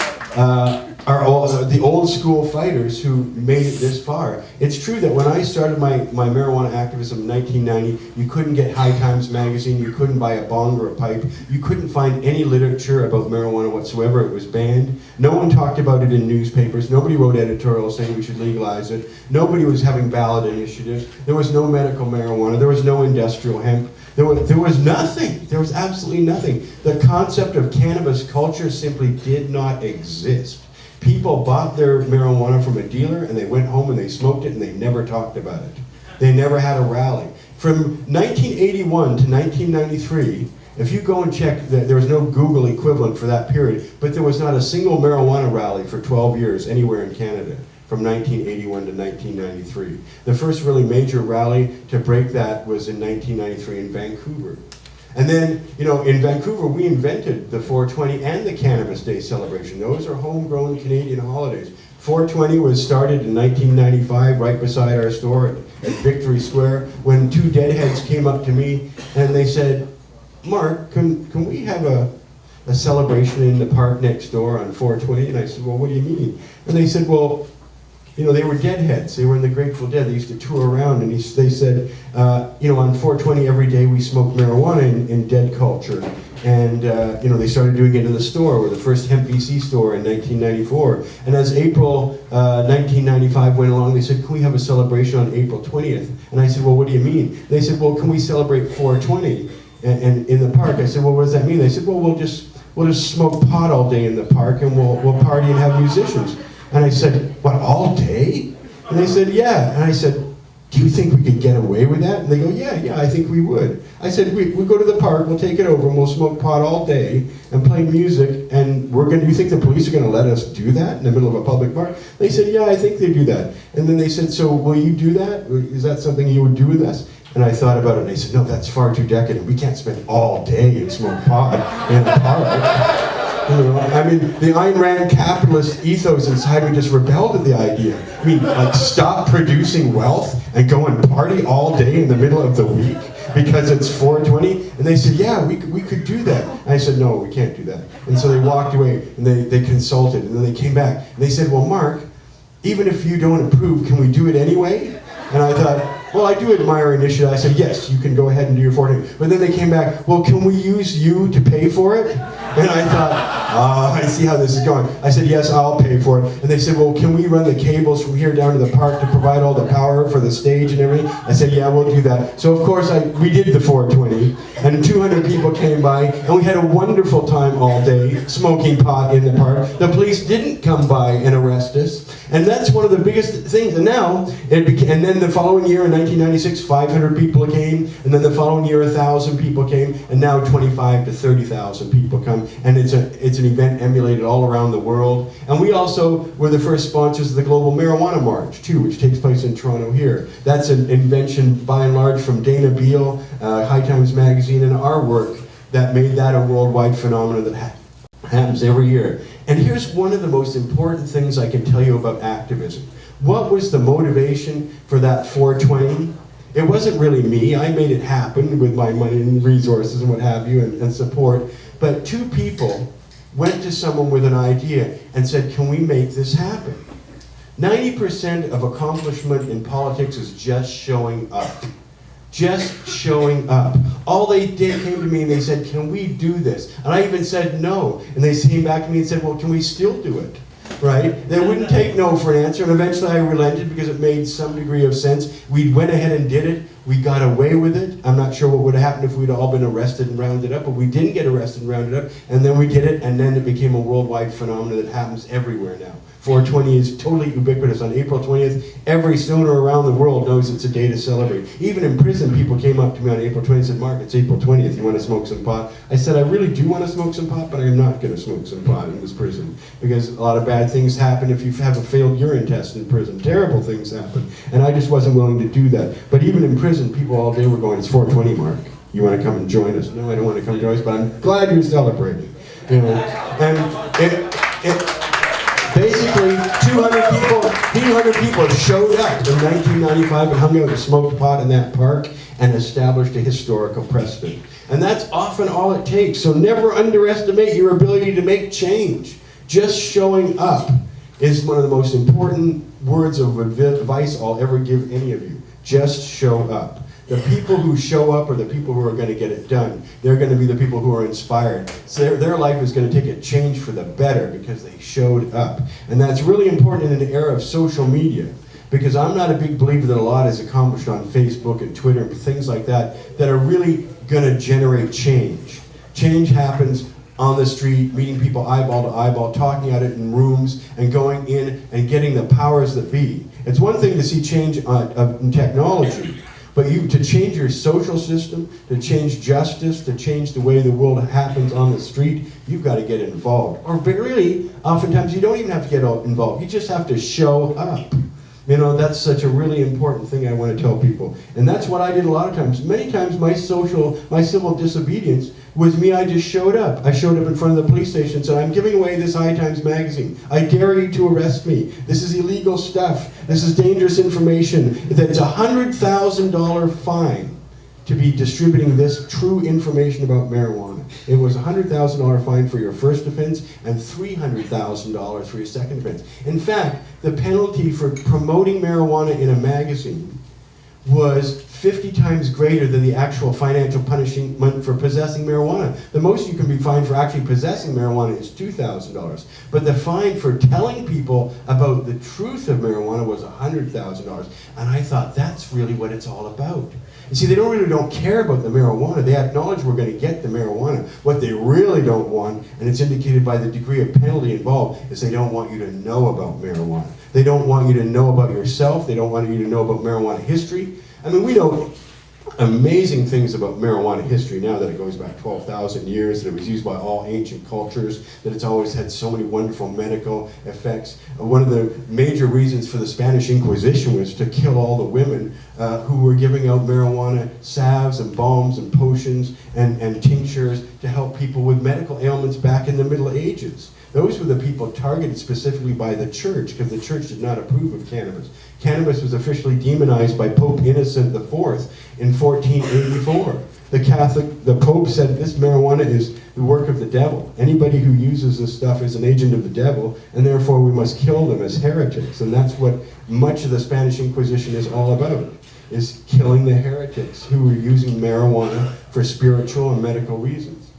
are all the old school fighters who made it this far. It's true that when I started my marijuana activism in 1990, you couldn't get High Times magazine, you couldn't buy a bong or a pipe, you couldn't find any literature about marijuana whatsoever. It was banned. No one talked about it in newspapers. Nobody wrote editorials saying we should legalize it. Nobody was having ballot initiatives. There was no medical marijuana. There was no industrial hemp. There was nothing. There was absolutely nothing. The concept of cannabis culture simply did not exist. People bought their marijuana from a dealer and they went home and they smoked it and they never talked about it. They never had a rally. From 1981 to 1993, if you go and check, there was no Google equivalent for that period, but there was not a single marijuana rally for 12 years anywhere in Canada from 1981 to 1993. The first really major rally to break that was in 1993 in Vancouver. And then, you know, in Vancouver, we invented the 420 and the Cannabis Day celebration. Those are homegrown Canadian holidays. 420 was started in 1995 right beside our store at Victory Square when 2 deadheads came up to me and they said, Mark, can we have a celebration in the park next door on 420? And I said, well, what do you mean? And they said, well, you know, they were deadheads. They were in the Grateful Dead. They used to tour around, and they said, you know, on 420 every day we smoke marijuana in dead culture. And, you know, they started doing it in the store, or the first Hemp BC store in 1994. And as April 1995 went along, they said, can we have a celebration on April 20th? And I said, well, what do you mean? They said, well, can we celebrate 420 and in the park? I said, well, what does that mean? They said, well, we'll just smoke pot all day in the park, and we'll party and have musicians. And I said, what, all day? And they said, yeah. And I said, do you think we could get away with that? And they go, yeah, I think we would. I said, we'll go to the park, we'll take it over, and we'll smoke pot all day and play music, and you think the police are gonna let us do that in the middle of a public park? They said, yeah, I think they do that. And then they said, so will you do that? Is that something you would do with us? And I thought about it, and I said, no, that's far too decadent. We can't spend all day and smoke pot in a park. You know, I mean, the Ayn Rand capitalist ethos inside me just rebelled at the idea. I mean, like, stop producing wealth and go and party all day in the middle of the week because it's 420? And they said, yeah, we could do that. And I said, no, we can't do that. And so they walked away, and they consulted, and then they came back. And they said, well, Mark, even if you don't approve, can we do it anyway? And I thought, well, I do admire initiative. I said, yes, you can go ahead and do your 420. But then they came back, well, can we use you to pay for it? And I thought, I see how this is going. I said, yes, I'll pay for it. And they said, well, can we run the cables from here down to the park to provide all the power for the stage and everything? I said, yeah, we'll do that. So of course, we did the 420, and 200 people came by, and we had a wonderful time all day, smoking pot in the park. The police didn't come by and arrest us. And that's one of the biggest things. And now, and then the following year in 1996, 500 people came, and then the following year 1,000 people came, and now 25 to 30,000 people come. And it's an event emulated all around the world. And we also were the first sponsors of the Global Marijuana March, too, which takes place in Toronto here. That's an invention, by and large, from Dana Beal, High Times Magazine, and our work that made that a worldwide phenomenon that happens every year. And here's one of the most important things I can tell you about activism. What was the motivation for that 420? It wasn't really me. I made it happen with my money and resources and what have you and support. But two people went to someone with an idea and said, can we make this happen? 90% of accomplishment in politics is just showing up. Just showing up. All they did came to me and they said, can we do this? And I even said no. And they came back to me and said, well, can we still do it? Right? They wouldn't take no for an answer, and eventually I relented because it made some degree of sense. We went ahead and did it. We got away with it. I'm not sure what would have happened if we'd all been arrested and rounded up, but we didn't get arrested and rounded up, and then we did it, and then it became a worldwide phenomenon that happens everywhere now. 420 is totally ubiquitous. On April 20th, every stoner around the world knows it's a day to celebrate. Even in prison, people came up to me on April 20th and said, Mark, it's April 20th, you want to smoke some pot? I said, I really do want to smoke some pot, but I'm not going to smoke some pot in this prison. Because a lot of bad things happen if you have a failed urine test in prison. Terrible things happen. And I just wasn't willing to do that. But even in prison, people all day were going, it's 420, Mark. You want to come and join us? No, I don't want to come join us, but I'm glad you're celebrating. You know, and basically, 200 people showed up in 1995 and hung out and smoked pot in that park and established a historical precedent. And that's often all it takes. So never underestimate your ability to make change. Just showing up is one of the most important words of advice I'll ever give any of you. Just show up. The people who show up are the people who are going to get it done. They're going to be the people who are inspired. So their life is going to take a change for the better because they showed up. And that's really important in an era of social media, because I'm not a big believer that a lot is accomplished on Facebook and Twitter and things like that that are really going to generate change. Change happens on the street, meeting people eyeball to eyeball, talking at it in rooms, and going in and getting the powers that be. It's one thing to see change in technology, but to change your social system, to change justice, to change the way the world happens on the street, you've got to get involved. Or really, oftentimes you don't even have to get involved. You just have to show up. You know, that's such a really important thing I want to tell people. And that's what I did a lot of times. Many times my civil disobedience was me, I just showed up. I showed up in front of the police station and said, I'm giving away this High Times magazine. I dare you to arrest me. This is illegal stuff. This is dangerous information. It's a $100,000 fine to be distributing this true information about marijuana. It was a $100,000 fine for your first offense and $300,000 for your second offense. In fact, the penalty for promoting marijuana in a magazine was 50 times greater than the actual financial punishment for possessing marijuana. The most you can be fined for actually possessing marijuana is $2,000. But the fine for telling people about the truth of marijuana was $100,000. And I thought, that's really what it's all about. You see, they really don't care about the marijuana. They acknowledge we're going to get the marijuana. What they really don't want, and it's indicated by the degree of penalty involved, is they don't want you to know about marijuana. They don't want you to know about yourself. They don't want you to know about marijuana history. I mean, we know amazing things about marijuana history now that it goes back 12,000 years, that it was used by all ancient cultures, that it's always had so many wonderful medical effects. One of the major reasons for the Spanish Inquisition was to kill all the women who were giving out marijuana salves and balms and potions and tinctures to help people with medical ailments back in the Middle Ages. Those were the people targeted specifically by the church, because the church did not approve of cannabis. Cannabis was officially demonized by Pope Innocent IV in 1484. The Pope said this marijuana is the work of the devil. Anybody who uses this stuff is an agent of the devil, and therefore we must kill them as heretics. And that's what much of the Spanish Inquisition is all about. is killing the heretics who are using marijuana for spiritual and medical reasons.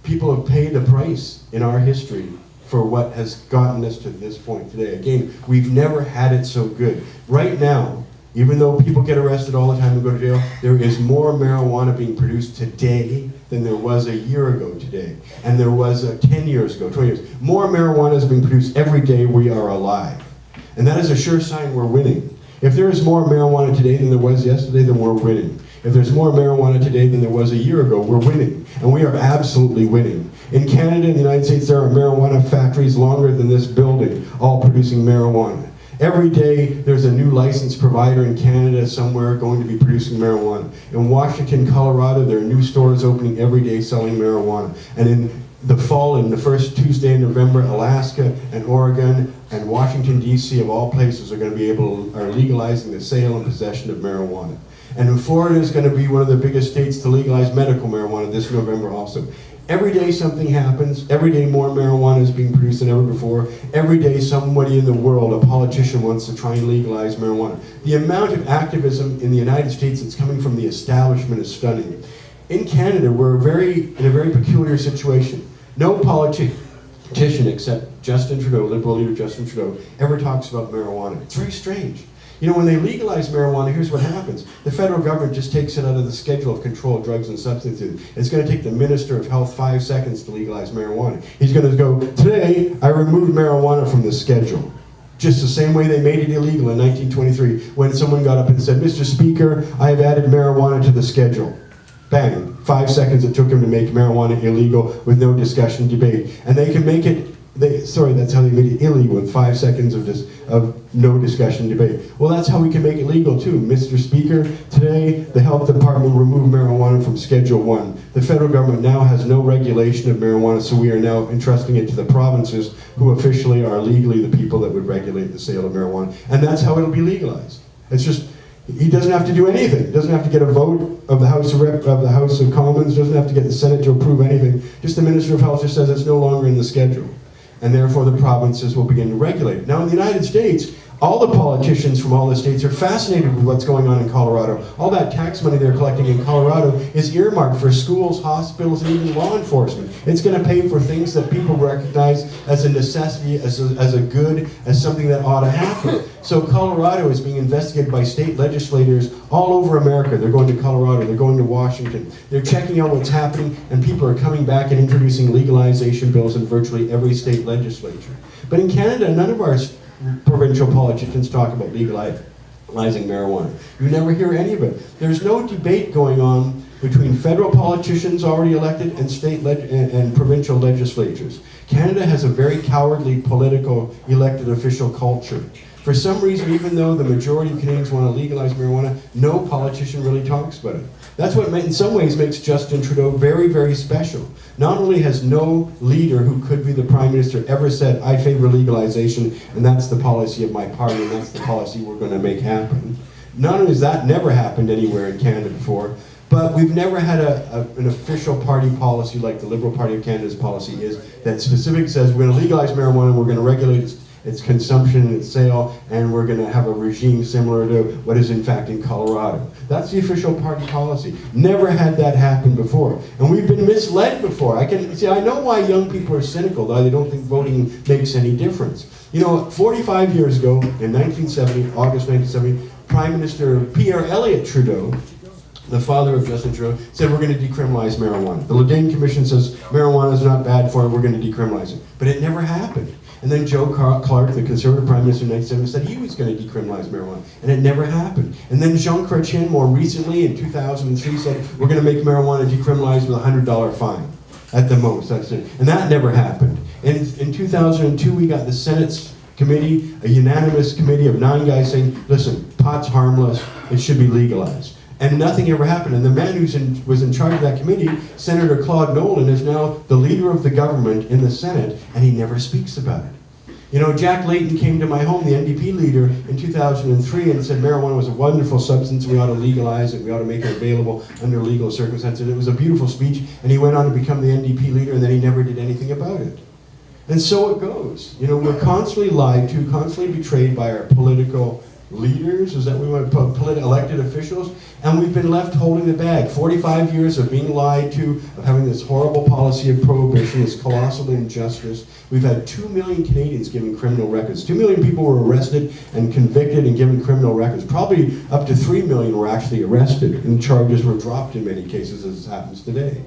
People have paid a price in our history for what has gotten us to this point today. Again, we've never had it so good. Right now, even though people get arrested all the time and go to jail, there is more marijuana being produced today than there was a year ago today. And there was 10 years ago, 20 years. More marijuana is being produced every day we are alive. And that is a sure sign we're winning. If there is more marijuana today than there was yesterday, then we're winning. If there's more marijuana today than there was a year ago, we're winning. And we are absolutely winning. In Canada and the United States, there are marijuana factories longer than this building, all producing marijuana. Every day, there's a new licensed provider in Canada somewhere going to be producing marijuana. In Washington, Colorado, there are new stores opening every day selling marijuana. And in the fall, in the first Tuesday in November, Alaska and Oregon and Washington, D.C., of all places, are legalizing the sale and possession of marijuana. And Florida is going to be one of the biggest states to legalize medical marijuana this November also. Every day something happens. Every day more marijuana is being produced than ever before. Every day somebody in the world, a politician, wants to try and legalize marijuana. The amount of activism in the United States that's coming from the establishment is stunning. In Canada, we're in a very peculiar situation. No politician except Justin Trudeau, Liberal leader Justin Trudeau, ever talks about marijuana. It's very strange. You know, when they legalize marijuana, here's what happens. The federal government just takes it out of the schedule of controlled drugs and substances. It's going to take the Minister of Health 5 seconds to legalize marijuana. He's going to go, today, I removed marijuana from the schedule. Just the same way they made it illegal in 1923 when someone got up and said, Mr. Speaker, I have added marijuana to the schedule. Bang. 5 seconds it took him to make marijuana illegal with no discussion, debate. And they can make it, that's how they made it illegal with 5 seconds of no discussion, debate. Well, that's how we can make it legal too. Mr. Speaker, today the Health Department removed marijuana from Schedule 1. The federal government now has no regulation of marijuana, so we are now entrusting it to the provinces, who officially are legally the people that would regulate the sale of marijuana. And that's how it'll be legalized. It's just, he doesn't have to do anything. He doesn't have to get a vote of the House of Commons, doesn't have to get the Senate to approve anything. Just the Minister of Health just says it's no longer in the schedule. And therefore the provinces will begin to regulate it. Now in the United States, all the politicians from all the states are fascinated with what's going on in Colorado. All that tax money they're collecting in Colorado is earmarked for schools, hospitals, and even law enforcement. It's going to pay for things that people recognize as a necessity, as a good, as something that ought to happen. So Colorado is being investigated by state legislators all over America. They're going to Colorado, they're going to Washington. They're checking out what's happening, and people are coming back and introducing legalization bills in virtually every state legislature. But in Canada, none of our provincial politicians talk about legalizing marijuana. You never hear any of it. There's no debate going on between federal politicians already elected and state and provincial legislatures. Canada has a very cowardly political elected official culture. For some reason, even though the majority of Canadians want to legalize marijuana, no politician really talks about it. That's what in some ways makes Justin Trudeau very, very special. Not only has no leader who could be the Prime Minister ever said, I favor legalization, and that's the policy of my party, and that's the policy we're going to make happen. Not only has that never happened anywhere in Canada before, but we've never had an official party policy like the Liberal Party of Canada's policy is, that specifically says we're going to legalize marijuana, we're going to regulate its consumption and its sale, and we're going to have a regime similar to what is in fact in Colorado. That's the official party policy. Never had that happen before. And we've been misled before. I know why young people are cynical, though they don't think voting makes any difference. You know, 45 years ago, in 1970, August 1970, Prime Minister Pierre Elliott Trudeau, the father of Justin Trudeau, said we're going to decriminalize marijuana. The Ledeen Commission says marijuana is not bad for it, we're going to decriminalize it. But it never happened. And then Joe Clark, the Conservative Prime Minister in 1970, said he was going to decriminalize marijuana. And it never happened. And then Jean Chrétien, more recently, in 2003, said we're going to make marijuana decriminalized with a $100 fine at the most. That's it. And that never happened. And in 2002, we got the Senate's committee, a unanimous committee of 9 guys saying, listen, pot's harmless, it should be legalized. And nothing ever happened. And the man who was in charge of that committee, Senator Claude Nolan, is now the leader of the government in the Senate, and he never speaks about it. You know, Jack Layton came to my home, the NDP leader, in 2003 and said marijuana was a wonderful substance, we ought to legalize it, we ought to make it available under legal circumstances. It was a beautiful speech, and he went on to become the NDP leader, and then he never did anything about it. And so it goes. You know, we're constantly lied to, constantly betrayed by our political leaders, is that we want elected officials, and we've been left holding the bag. 45 years of being lied to, of having this horrible policy of prohibition, this colossal injustice. We've had 2 million Canadians given criminal records. 2 million people were arrested and convicted and given criminal records. Probably up to 3 million were actually arrested, and charges were dropped in many cases, as happens today.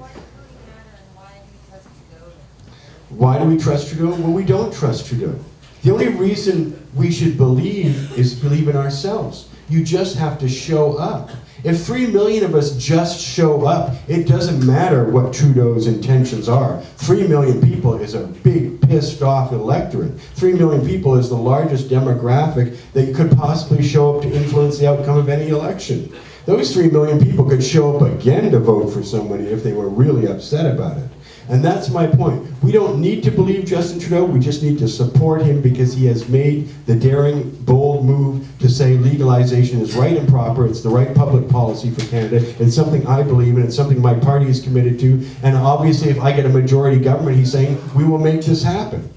Why do we trust Trudeau? Well, we don't trust Trudeau. The only reason we should believe is believe in ourselves. You just have to show up. If 3 million of us just show up, it doesn't matter what Trudeau's intentions are. 3 million people is a big pissed off electorate. 3 million people is the largest demographic that could possibly show up to influence the outcome of any election. Those 3 million people could show up again to vote for somebody if they were really upset about it. And that's my point. We don't need to believe Justin Trudeau, we just need to support him because he has made the daring, bold move to say legalization is right and proper, it's the right public policy for Canada, it's something I believe in, it's something my party is committed to, and obviously if I get a majority government, he's saying, we will make this happen.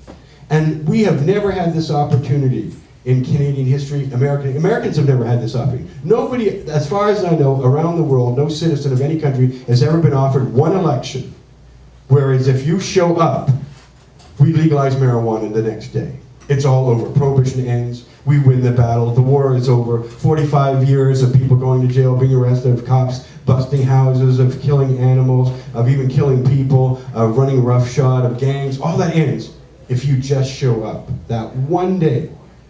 And we have never had this opportunity in Canadian history. Americans have never had this opportunity. Nobody, as far as I know, around the world, no citizen of any country has ever been offered one election. Whereas if you show up, we legalize marijuana the next day. It's all over. Prohibition ends. We win the battle. The war is over. 45 years of people going to jail, being arrested, of cops busting houses, of killing animals, of even killing people, of running roughshod, of gangs. All that ends if you just show up. That one day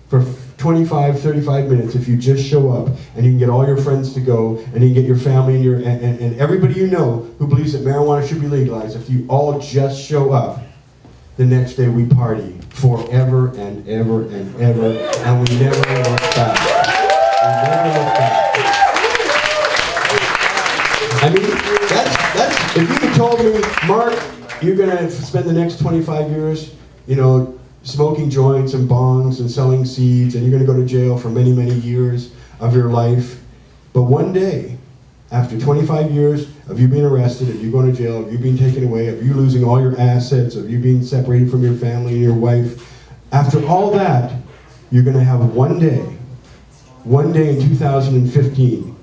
for 25, 35 minutes, if you just show up and you can get all your friends to go and you can get your family and everybody you know who believes that marijuana should be legalized, if you all just show up, the next day we party forever and ever and ever, and we never look back. We never look back. I mean, that's if you had told me, Mark, you're gonna spend the next 25 years, smoking joints and bongs and selling seeds, and you're going to go to jail for many, many years of your life. But one day, after 25 years of you being arrested, of you going to jail, of you being taken away, of you losing all your assets, of you being separated from your family and your wife, after all that, you're going to have one day in 2015,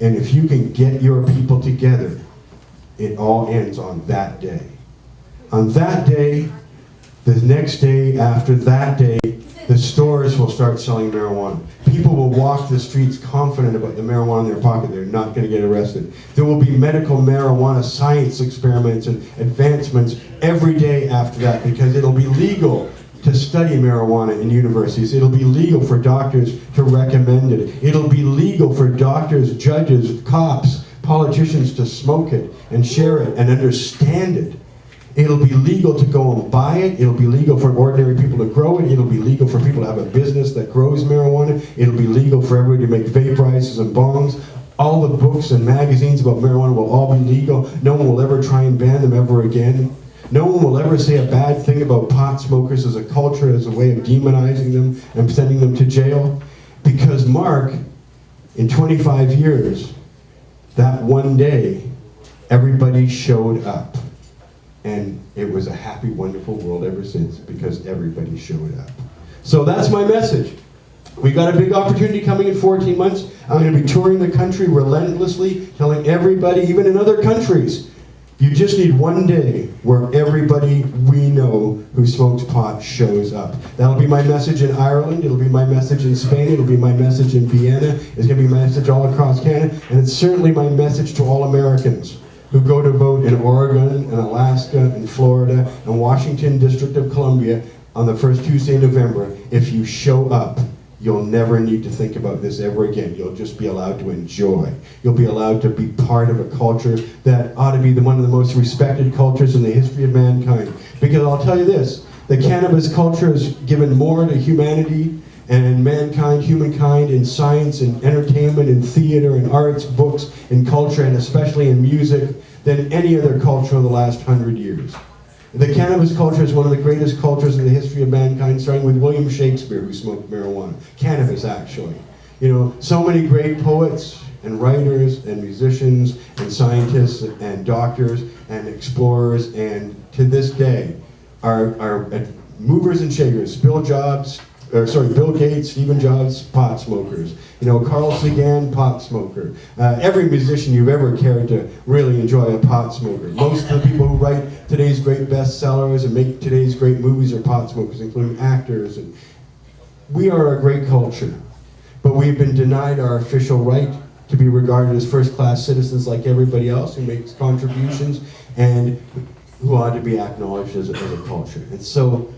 and if you can get your people together, it all ends on that day. On that day, the next day after that day, the stores will start selling marijuana. People will walk the streets confident about the marijuana in their pocket. They're not going to get arrested. There will be medical marijuana science experiments and advancements every day after that because it'll be legal to study marijuana in universities. It'll be legal for doctors to recommend it. It'll be legal for doctors, judges, cops, politicians to smoke it and share it and understand it. It'll be legal to go and buy it. It'll be legal for ordinary people to grow it. It'll be legal for people to have a business that grows marijuana. It'll be legal for everybody to make vaporizers and bongs. All the books and magazines about marijuana will all be legal. No one will ever try and ban them ever again. No one will ever say a bad thing about pot smokers as a culture, as a way of demonizing them and sending them to jail. Because Mark, in 25 years, that one day, everybody showed up. And it was a happy, wonderful world ever since because everybody showed up. So that's my message. We got a big opportunity coming in 14 months. I'm going to be touring the country relentlessly, telling everybody, even in other countries, you just need one day where everybody we know who smokes pot shows up. That'll be my message in Ireland. It'll be my message in Spain. It'll be my message in Vienna. It's going to be my message all across Canada. And it's certainly my message to all Americans who go to vote in Oregon and Alaska and Florida and Washington District of Columbia on the first Tuesday in November. If you show up, you'll never need to think about this ever again. You'll just be allowed to enjoy. You'll be allowed to be part of a culture that ought to be one of the most respected cultures in the history of mankind. Because I'll tell you this, the cannabis culture has given more to humanity and mankind, humankind, in science and entertainment and theater and arts, books and culture, and especially in music, than any other culture in the last 100 years. The cannabis culture is one of the greatest cultures in the history of mankind, starting with William Shakespeare, who smoked marijuana. Cannabis, actually. So many great poets and writers and musicians and scientists and doctors and explorers, and to this day are movers and shakers. Bill Jobs, Bill Gates, Stephen Jobs, pot smokers. You know, Carl Sagan, pot smoker. Every musician you've ever cared to really enjoy a pot smoker. Most of the people who write today's great bestsellers and make today's great movies are pot smokers, including actors. And we are a great culture, but we've been denied our official right to be regarded as first-class citizens like everybody else who makes contributions and who ought to be acknowledged as a culture. And so,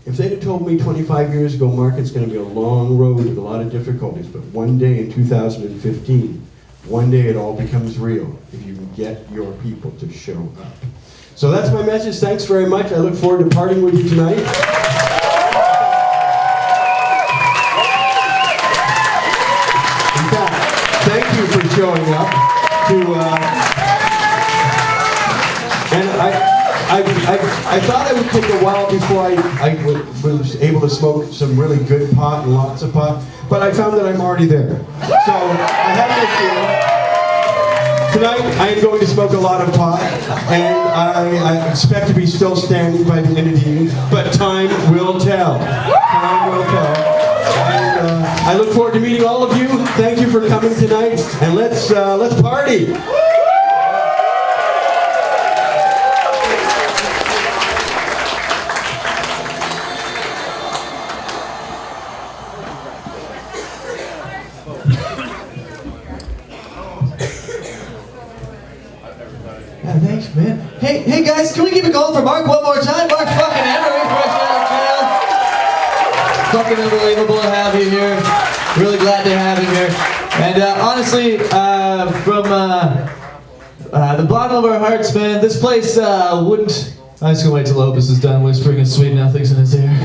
if they'd have told me 25 years ago, Mark, it's going to be a long road with a lot of difficulties, but one day in 2015, one day it all becomes real if you can get your people to show up. So that's my message. Thanks very much. I look forward to partying with you tonight. In fact, thank you for showing up I thought it would take a while before I was able to smoke some really good pot and lots of pot, but I found that I'm already there. So I have no fear. Tonight I am going to smoke a lot of pot, and I expect to be still standing by the end of the evening, but time will tell. Time will tell. And I look forward to meeting all of you. Thank you for coming tonight, and let's party. Thanks, man. Hey guys, can we keep it going for Marc one more time? Marc fucking Emery, fresh out of jail. Fucking unbelievable to have you here. Really glad to have you here. And honestly, from the bottom of our hearts, man, this place wouldn't... I'm just gonna wait till Opus is done whispering and sweet nothings in his ear.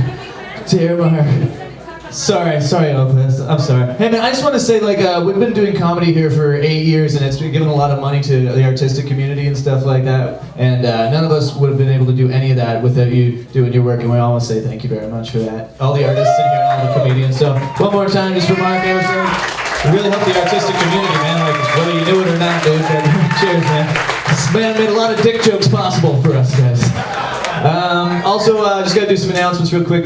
Dear Marc. Sorry, Opus. I'm sorry. Hey man, I just want to say, like, we've been doing comedy here for 8 years, and it's been giving a lot of money to the artistic community and stuff like that. And none of us would have been able to do any of that without you doing your work, and we all want to say thank you very much for that. All the artists in here, and all the comedians. So one more time, just for Marc Emery. We really help the artistic community, man. Like, whether you knew it or not, dude. Cheers, man. This man made a lot of dick jokes possible for us, guys. Also, just gotta do some announcements real quick.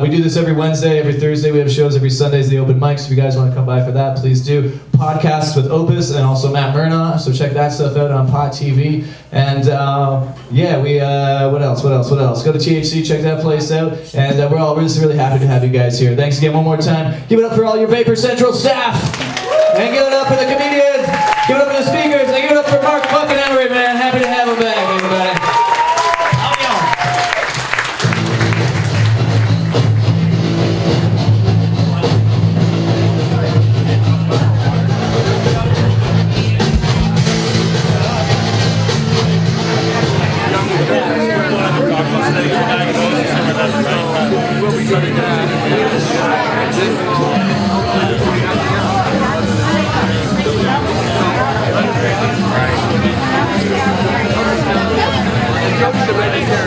We do this every Wednesday, every Thursday. We have shows every Sundays, the open mics. If you guys want to come by for that, please do. Podcasts with Opus and also Matt Murnaugh. So check that stuff out on Pod TV. And yeah, we what else? Go to THC, check that place out. And we're all really happy to have you guys here. Thanks again one more time. Give it up for all your Vapor Central staff. And give it up for the comedians. Give it up for the speakers. And give it up for Marc fucking Emery, man. Happy to have him back, everybody.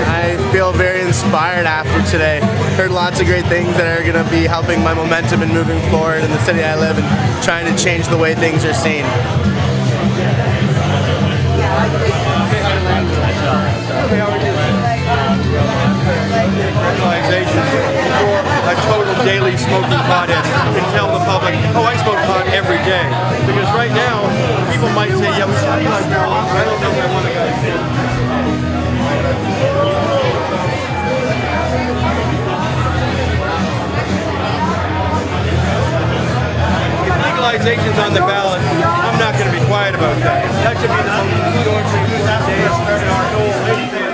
I feel very inspired after today. Heard lots of great things that are going to be helping my momentum and moving forward in the city I live and trying to change the way things are seen. A total daily smoking pothead can tell the public, oh, I smoke pot every day. Because right now, people might say, yeah, we should like marijuana. I don't know if I want to go. If legalization's on the ballot, I'm not going to be quiet about that. That should be the most historically day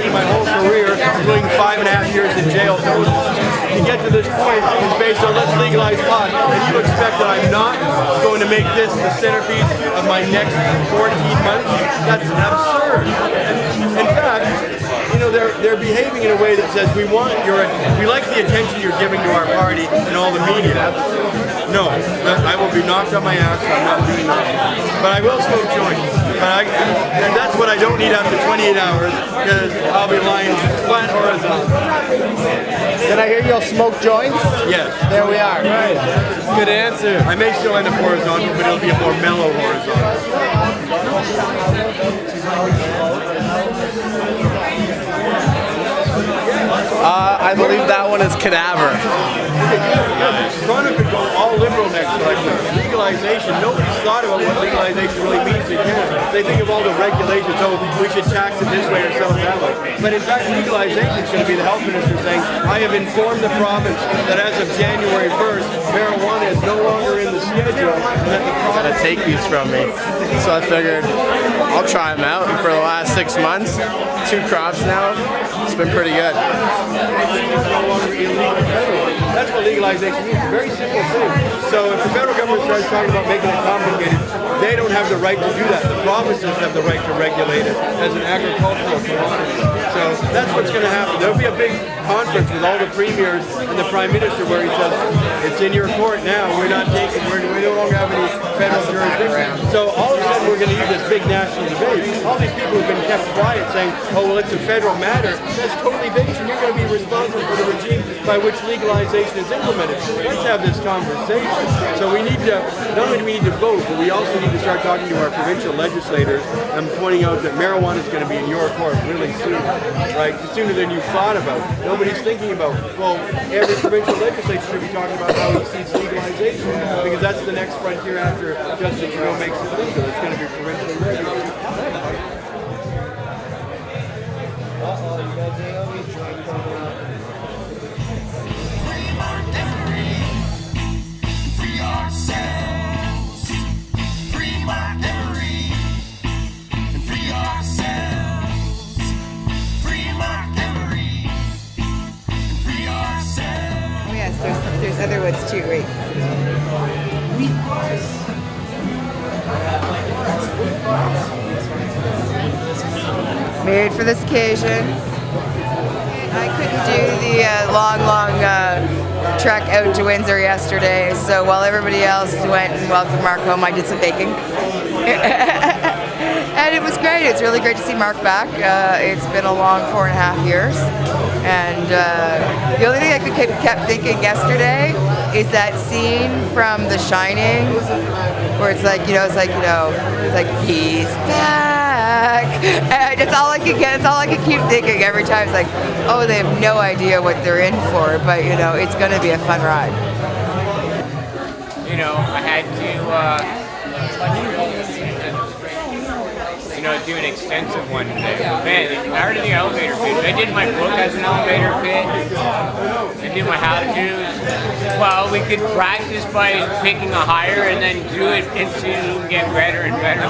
in my whole career, doing 5.5 years in jail. To get to this point is based on let's legalize pot, and you expect that I'm not going to make this the centerpiece of my next 14 months? That's absurd. In fact, you know, they're behaving in a way that says we like the attention you're giving to our party and all the media. No, I will be knocked on my ass. I'm not doing that. But I will smoke joints. And that's what I don't need after 28 hours, because I'll be lying flat horizontal. Did I hear you'll smoke joints? Yes. There we are. Right. Good answer. I may still end up horizontal, but it'll be a more mellow horizontal. I believe that one is cadaver. Toronto could go all liberal next election. Legalization, nobody's thought about what legalization really means in Canada. They think of all the regulations, oh, we should tax it this way or sell it that way. But in fact, legalization is going to be the health minister saying, I have informed the province that as of January 1st, marijuana is no longer in the schedule. And that the Gotta take these from me. So I figured I'll try them out. And for the last 6 months, 2 crops now, it's been pretty good. no longer illegal federally. That's what legalization means. It's a very simple thing. So if the federal government starts talking about making it complicated, they don't have the right to do that. The provinces have the right to regulate it as an agricultural commodity. So that's what's going to happen. There'll be a big conference with all the premiers and the prime minister where he says, it's in your court now. We no longer have any federal jurisdiction. So all of a sudden we're going to use this big national debate. All these people have been kept quiet saying, oh, well, it's a federal matter. That's total evasion. You're going to be responsible for the regime by which legalization is implemented. Let's have this conversation. So we need to, not only do we need to vote, but we also need to start talking to our provincial legislators and pointing out that marijuana is going to be in your court really soon, right? Sooner than you thought about. Nobody's thinking about, well, every provincial legislature should be talking about how he sees legalization, because that's the next frontier after Justin Trudeau makes it legal. It's going to be provincially regulated. Free ourselves. Free Marc Emery. And free ourselves. Free Marc Emery. And free ourselves. Oh yes, there's other ones too, right? Married for this occasion. I couldn't do the long trek out to Windsor yesterday, so while everybody else went and welcomed Marc home, I did some baking. And it was great. It's really great to see Marc back. It's been a long 4.5 years. And the only thing I kept thinking yesterday is that scene from The Shining, where it's like he's back. And it's all I could get. It's all I could keep thinking every time. It's like, oh, they have no idea what they're in for, but it's going to be a fun ride. I had to, do an extensive one today. Man, I heard of the elevator pitch. I did my book as an elevator pitch. I did my how-tos. Well, we could practice by picking a hire and then do it until you get better and better.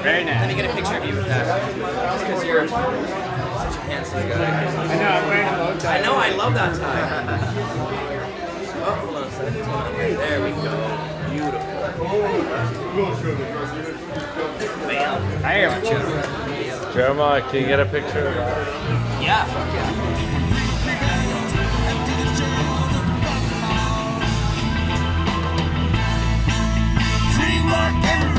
Very nice. Let me get a picture of you with that. Just because you're such a handsome guy. I know, I'm wearing a bow tie. I know, I love that tie. Oh, hold on a second. There we go. Beautiful. I am too. Jeremiah, can you get a picture of that? Yeah, fuck yeah. Free Marc Emery.